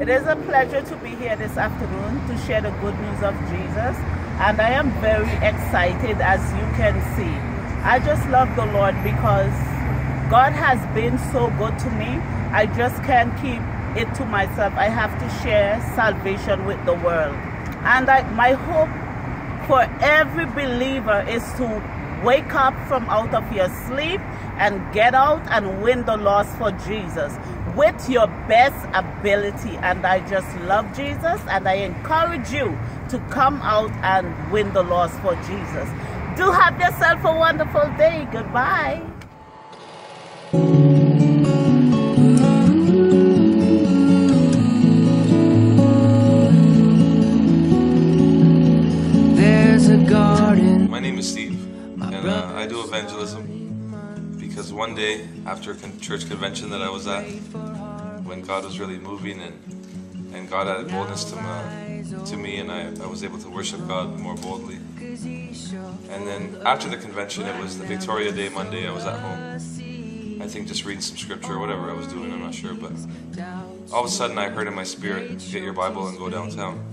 It is a pleasure to be here this afternoon to share the good news of Jesus, and I am very excited, as you can see. I just love the Lord because God has been so good to me. I just can't keep it to myself. I have to share salvation with the world. And my hope for every believer is to wake up from out of your sleep and get out and win the lost for Jesus with your best ability. And I just love Jesus, and I encourage you to come out and win the lost for Jesus. Do have yourself a wonderful day. Goodbye. There's a garden. My name is Steve, and I do evangelism because one day after a church convention that I was at, when God was really moving and God added boldness to me, and I was able to worship God more boldly. And then after the convention, it was the Victoria Day Monday. I was at home, I think just reading some scripture or whatever I was doing, I'm not sure, but all of a sudden I heard in my spirit, get your Bible and go downtown.